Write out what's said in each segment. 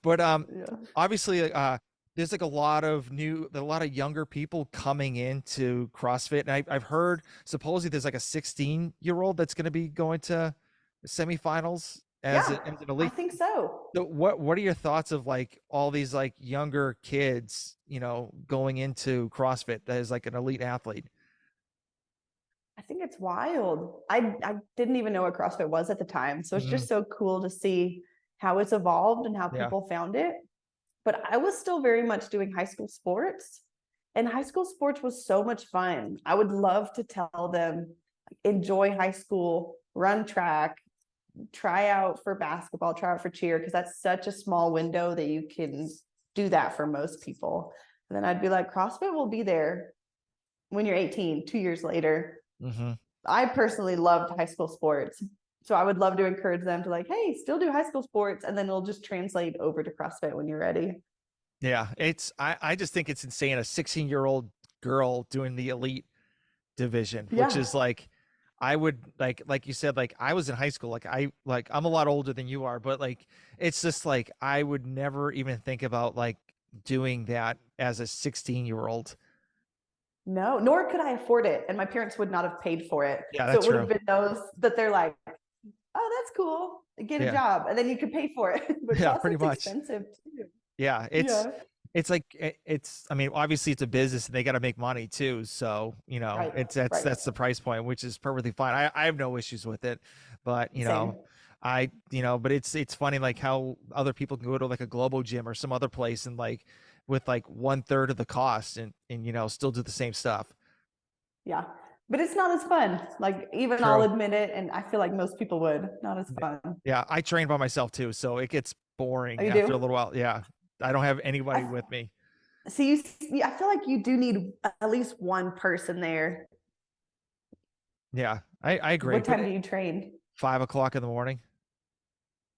But Yeah. obviously, there's like a lot of younger people coming into CrossFit, and I've heard supposedly there's like a 16-year-old that's going to be going to semifinals Yeah, as an I elite. think so. So what are your thoughts of like all these like younger kids, going into CrossFit that is like an elite athlete? I think it's wild. I didn't even know what CrossFit was at the time. So it's Mhm. just so cool to see how it's evolved and how Yeah. people found it. But I was still very much doing high school sports. And high school sports was so much fun. I would love to tell them, enjoy high school, run track, try out for basketball, try out for cheer, because that's such a small window that you can do that for most people. And then I'd be like, CrossFit will be there when you're 18, 2 years later. Hmm. I personally loved high school sports. So I would love to encourage them to like, hey, still do high school sports. And then it'll just translate over to CrossFit when you're ready. Yeah, I just think it's insane. A 16-year-old girl doing the elite division, which Yeah. is like I would like you said, like I was in high school, I'm a lot older than you are, but like it's just like I would never even think about like doing that as a 16-year-old. No, nor could I afford it. And my parents would not have paid for it. Yeah, So it that's would have true. been those that they're like, oh, that's cool. Get a Yeah. job. And then you could pay for it. But Yeah, pretty CrossFit's much. expensive too. Yeah, Yeah. it's like it's I mean, obviously it's a business and they got to make money too, so Right. it's Right. that's the price point, which is perfectly fine. I have no issues with it, but Same. but it's funny like how other people can go to like a Globo gym or some other place and like with like one third of the cost and still do the same stuff. Yeah. But it's not as fun. Like, even I'll True. admit it. And I feel like most people would. Not as fun. Yeah, I train by myself too, so it gets Oh, boring you after do? a little while. Yeah. I don't have anybody I with me. see you. I feel like you do need at least one person there. Yeah, I agree, What but time do you train? 5 o'clock in the morning.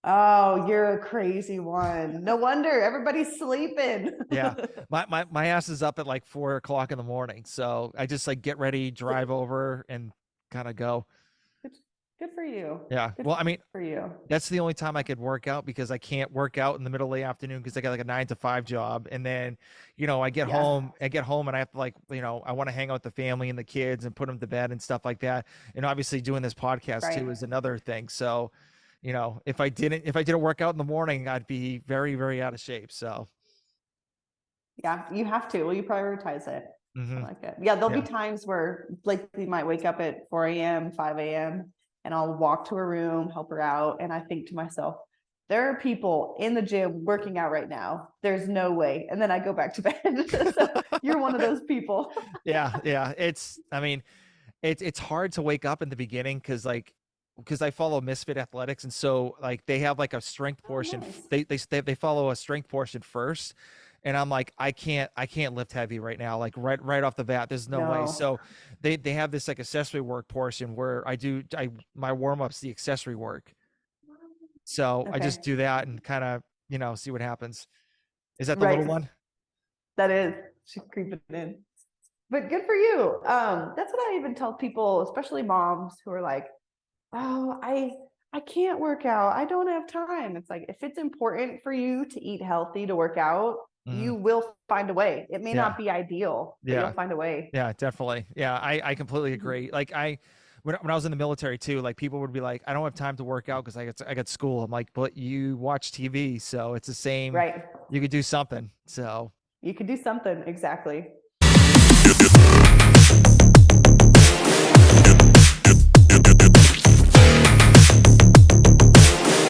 Oh, you're a crazy one. No wonder everybody's sleeping. Yeah. My ass is up at like 4 o'clock in the morning. So I just like get ready, drive over and kind of go. Good, good for you. Yeah. Good Well, I mean, for you. that's the only time I could work out because I can't work out in the middle of the afternoon because I got like a 9 to 5 job. And then, Yeah. I get home and I have to like, I want to hang out with the family and the kids and put them to bed and stuff like that. And obviously doing this podcast Right. too is another thing. So, if I didn't work out in the morning, I'd be very, very out of shape. So, Yeah, you have to. Well, you prioritize it. I mhm. like it. Yeah, there'll be Yeah. times where like we might wake up at 4 a.m., 5 a.m., and I'll walk to her room, help her out. And I think to myself, there are people in the gym working out right now. There's no way. And then I go back to bed. So you're one of those people. Yeah, yeah. I mean, it's hard to wake up in the beginning because I follow Misfit Athletics and so like they have like a strength Oh, portion. nice. They follow a strength portion first, and I'm like I can't lift heavy right now like right off the bat. There's no way. No. So they have this like accessory work portion where I my warm up's the accessory work. So I just Okay. do that and kind of see what happens. Is that the little Right. one? That is. She's creeping in. But good for you. That's what I even tell people, especially moms who are like, oh, I can't work out. I don't have time. It's like, if it's important for you to eat healthy, to work out, Hmm. you will find a way. It may Yeah, not be ideal, but you'll yeah. find a way. Yeah, definitely. Yeah, I completely Mhm. agree. Like when I was in the military too, like people would be like, I don't have time to work out because I got school. I'm like, but you watch TV, so it's the same. Right. You could do something. So You could do something. Exactly.